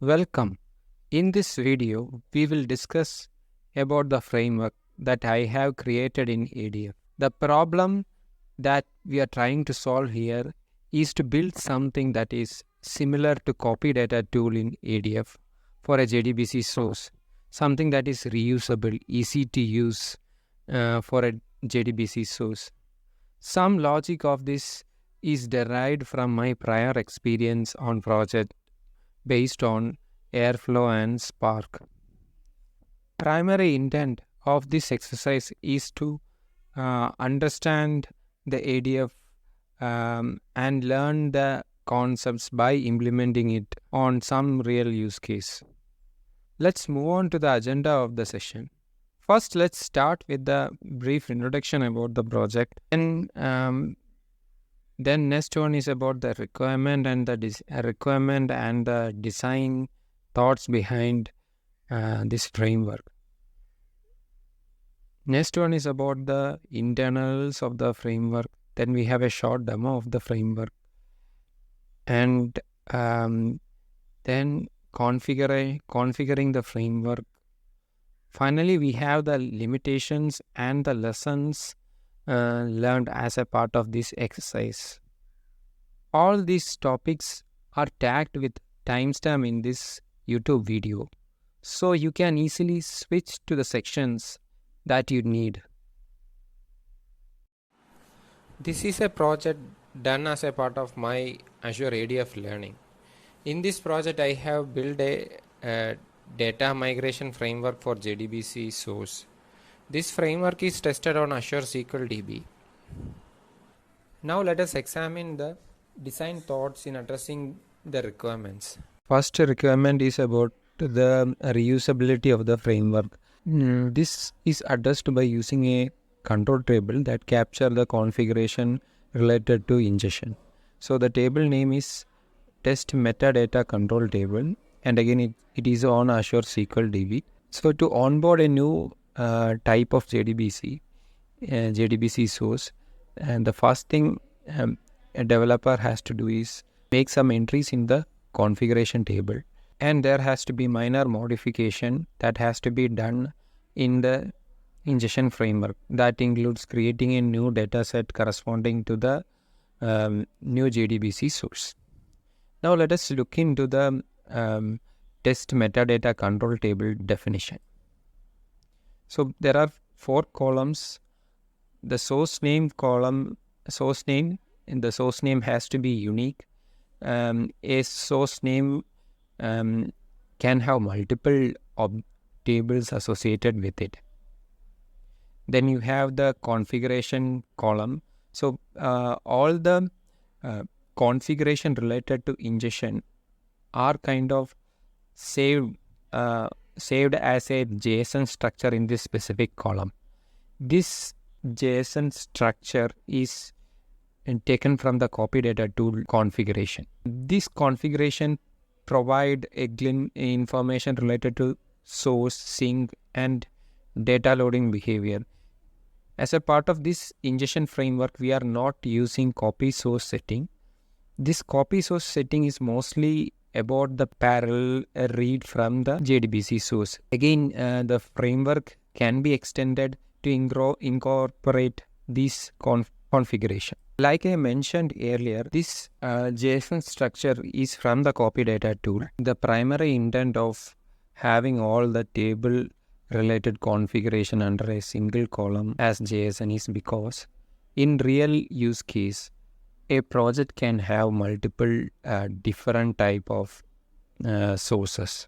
Welcome. In this video, we will discuss about the framework that I have created in ADF. The problem that we are trying to solve here is to build something that is similar to copy data tool in ADF for a JDBC source, something that is reusable, easy to use for a JDBC source. Some logic of this is derived from my prior experience on project based on Airflow and Spark. Primary intent of this exercise is to understand the ADF and learn the concepts by implementing it on some real use case. Let's move on to the agenda of the session. First, let's start with the brief introduction about the project. Then next one is about the requirement and the design thoughts behind this framework. Next one is about the internals of the framework. Then we have a short demo of the framework, and then configuring the framework. Finally, we have the limitations and the lessons learned as a part of this exercise. All these topics are tagged with timestamp in this YouTube video, so you can easily switch to the sections that you need. This is a project done as a part of my Azure ADF learning. In this project, I have built a data migration framework for JDBC source. This framework is tested on Azure SQL DB. Now let us examine the design thoughts in addressing the requirements. First requirement is about the reusability of the framework. This is addressed by using a control table that captures the configuration related to ingestion. So the table name is test metadata control table, and again it is on Azure SQL DB. So to onboard a new type of JDBC source, and the first thing a developer has to do is make some entries in the configuration table, and there has to be minor modification that has to be done in the ingestion framework. That includes creating a new data set corresponding to the new JDBC source. Now let us look into the test metadata control table definition. So there are 4 columns. The source name column, and the source name has to be unique. A source name can have multiple tables associated with it. Then you have the configuration column. So all the configuration related to ingestion are kind of saved as a JSON structure in this specific column. This JSON structure is taken from the copy data tool configuration. This configuration provide information related to source, sync, and data loading behavior. As a part of this ingestion framework, we are not using copy source setting. This copy source setting is mostly about the parallel read from the JDBC source. Again, the framework can be extended to incorporate this configuration. Like I mentioned earlier, this JSON structure is from the copy data tool. The primary intent of having all the table related configuration under a single column as JSON is because in real use case, a project can have multiple different type of sources.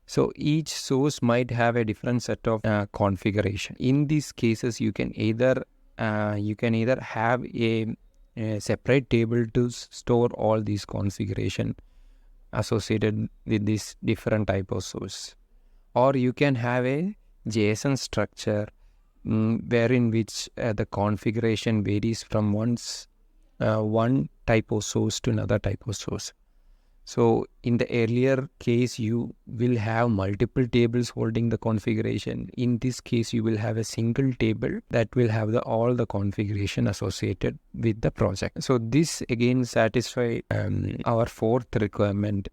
So each source might have a different set of configuration. In these cases, you can either have a separate table to store all these configuration associated with this different type of source, or you can have a JSON structure wherein which the configuration varies from one type of source to another type of source. So in the earlier case, you will have multiple tables holding the configuration. In this case, you will have a single table that will have all the configuration associated with the project. So this again satisfies our fourth requirement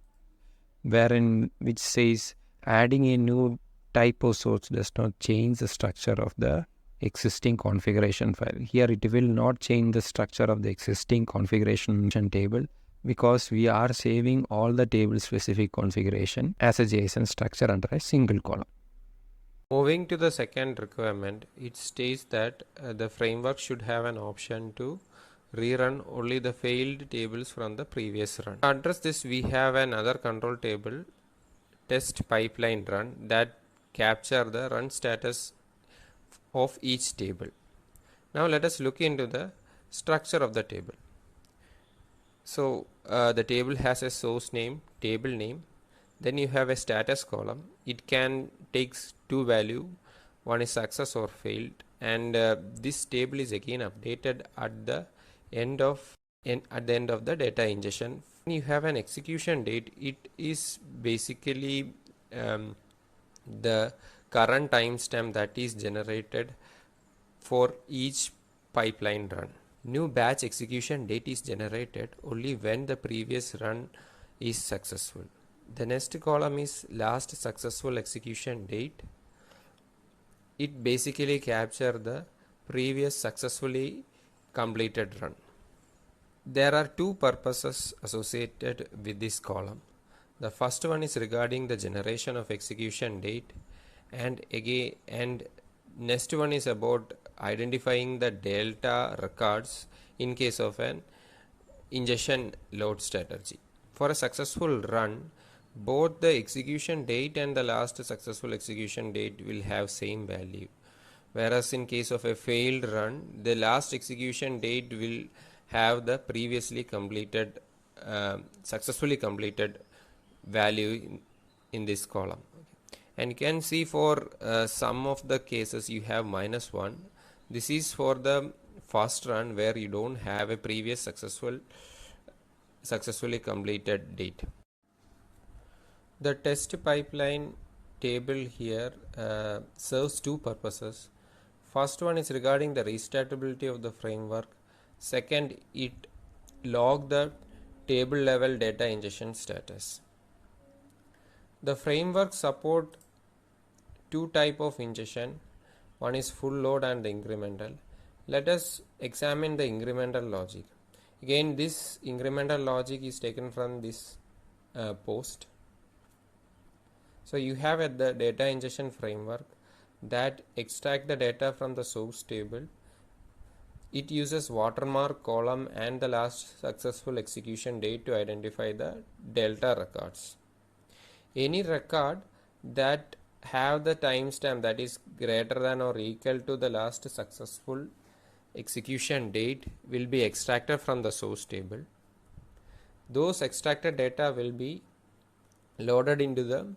which says adding a new type of source does not change the structure of the existing configuration file. Here it will not change the structure of the existing configuration table, because we are saving all the table specific configuration as a JSON structure under a single column. Moving to the second requirement, it states that the framework should have an option to rerun only the failed tables from the previous run. To address this, we have another control table, test pipeline run, that capture the run status of each table. Now let us look into the structure of the table. So the table has a source name, table name, then you have a status column. It can takes two value, one is success or failed, and this table is again updated at the end of the data ingestion. When you have an execution date, it is basically the current timestamp that is generated for each pipeline run. New batch execution date is generated only when the previous run is successful. The next column is last successful execution date. It basically captures the previous successfully completed run. There are two purposes associated with this column. The first one is regarding the generation of execution date, and next one is about identifying the delta records in case of an ingestion load strategy. For a successful run, both the execution date and the last successful execution date will have same value, whereas in case of a failed run, the last execution date will have the previously completed successfully completed value in this column. And you can see for some of the cases you have -1. This is for the first run where you don't have a previous successfully completed date. The test pipeline table here serves two purposes. First one is regarding the restartability of the framework. Second, it log the table level data ingestion status. The framework support two type of ingestion. One is full load and the incremental. Let us examine the incremental logic. Again, this incremental logic is taken from this post. So you have the data ingestion framework that extract the data from the source table. It uses watermark column and the last successful execution date to identify the delta records. Any record that have the timestamp that is greater than or equal to the last successful execution date will be extracted from the source table. Those extracted data will be loaded into the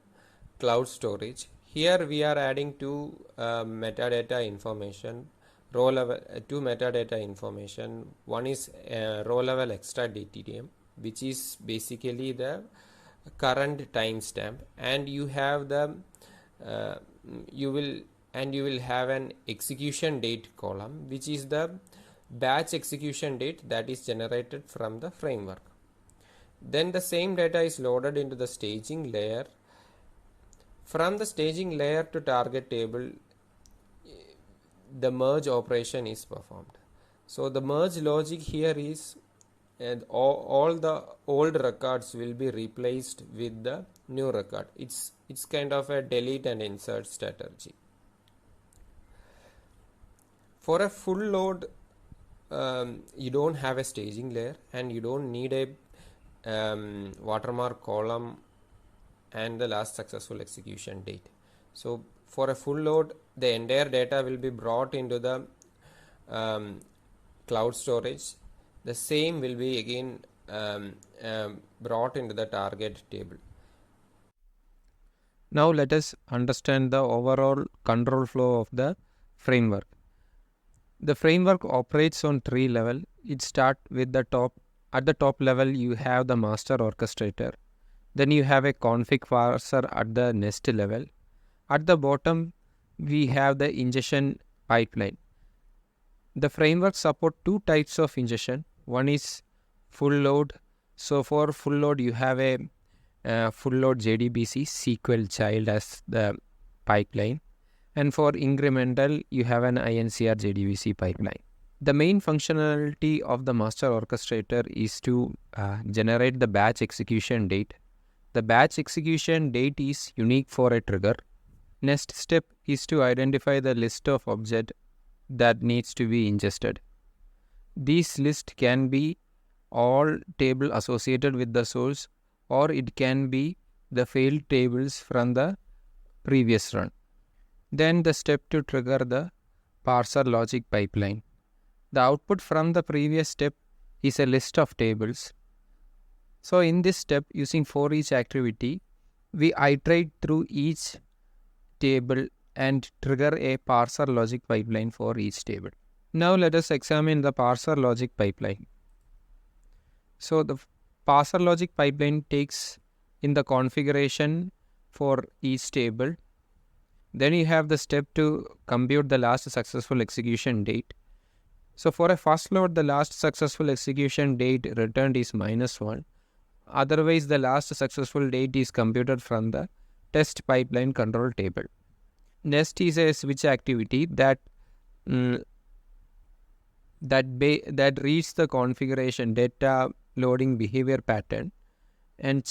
cloud storage. Here we are adding two metadata information, row level, two metadata information. One is row level extra DTM, which is basically the current timestamp, and you have the you will have an execution date column, which is the batch execution date that is generated from the framework. Then the same data is loaded into the staging layer. From the staging layer to target table, the merge operation is performed. So the merge logic here is, and all the old records will be replaced with the new record. It's kind of a delete and insert strategy. For a full load, you don't have a staging layer and you don't need a watermark column and the last successful execution date. So for a full load, the entire data will be brought into the cloud storage. The same will be again brought into the target table. Now let us understand the overall control flow of the framework. The framework operates on three levels. It starts with the top. At the top level, you have the master orchestrator. Then you have a config parser at the next level. At the bottom, we have the ingestion pipeline. The framework supports two types of ingestion. One is full load. So for full load, you have a full load JDBC SQL child as the pipeline. And for incremental, you have an INCR JDBC pipeline. The main functionality of the master orchestrator is to generate the batch execution date. The batch execution date is unique for a trigger. Next step is to identify the list of objects that needs to be ingested. This list can be all table associated with the source, or it can be the failed tables from the previous run. Then the step to trigger the parser logic pipeline. The output from the previous step is a list of tables. So in this step, using for each activity, we iterate through each table and trigger a parser logic pipeline for each table. Now let us examine the parser logic pipeline. So the parser logic pipeline takes in the configuration for each table. Then you have the step to compute the last successful execution date. So for a first load, the last successful execution date returned is -1. Otherwise, the last successful date is computed from the test pipeline control table. Next is a switch activity that reads the configuration data loading behavior pattern and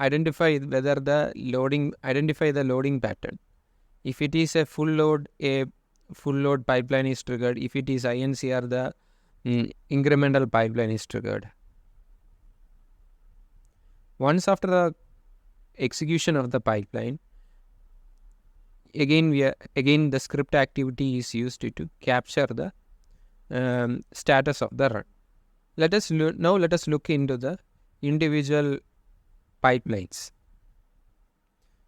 identify the loading pattern. If it is a full load pipeline is triggered. If it is INCR, the incremental pipeline is triggered. Once after the execution of the pipeline, again the script activity is used to capture the status of the run. Let us look into the individual pipelines.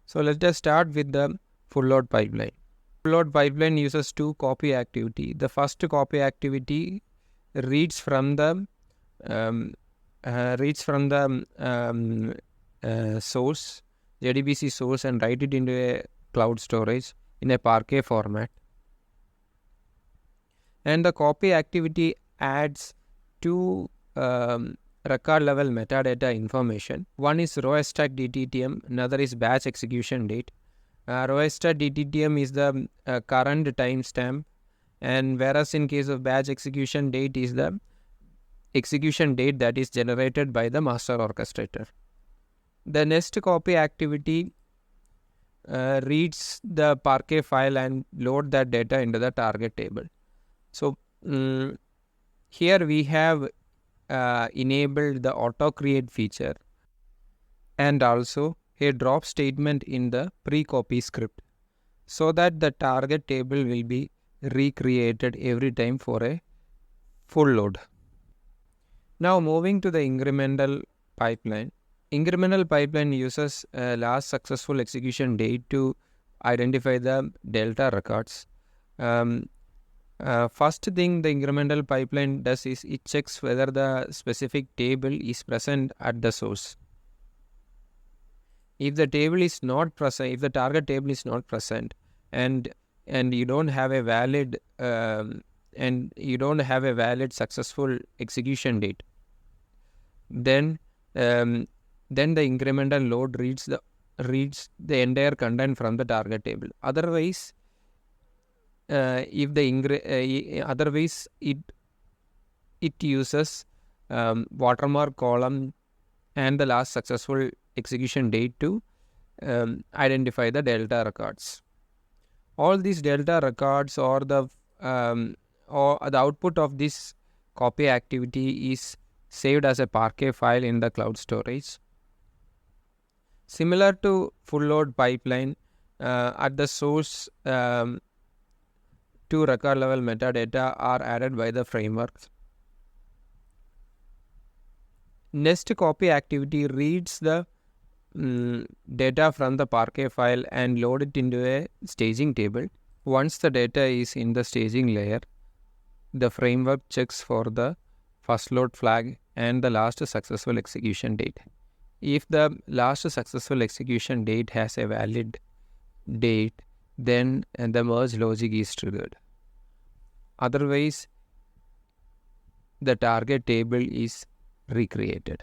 So let us start with the full load pipeline. Full load pipeline uses two copy activity. The first copy activity reads from the source, JDBC source, and write it into a cloud storage in a Parquet format. And the copy activity adds two record level metadata information. One is row stack DTTM, another is batch execution date. Row stack DTTM is the current timestamp, and whereas in case of batch execution date is the execution date that is generated by the master orchestrator. The next copy activity reads the Parquet file and load that data into the target table. So here we have enabled the auto create feature and also a drop statement in the pre-copy script so that the target table will be recreated every time for a full load. Now moving to the incremental pipeline. Incremental pipeline uses last successful execution date to identify the delta records. First thing the incremental pipeline does is it checks whether the specific table is present at the source. If the table is not present, if the target table is not present, and you don't have a valid successful execution date, then the incremental load reads the entire content from the target table. Otherwise, it uses watermark column and the last successful execution date to identify the delta records. All these delta records or the output of this copy activity is saved as a Parquet file in the cloud storage. Similar to full load pipeline, at the source, two record level metadata are added by the framework. Next copy activity reads the data from the Parquet file and load it into a staging table. Once the data is in the staging layer, the framework checks for the first load flag and the last successful execution date. If the last successful execution date has a valid date, then the merge logic is triggered. Otherwise, the target table is recreated.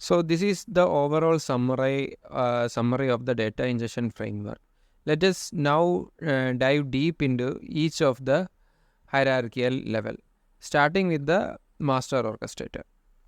So this is the overall summary of the data ingestion framework. Let us now dive deep into each of the hierarchical level, starting with the master orchestrator.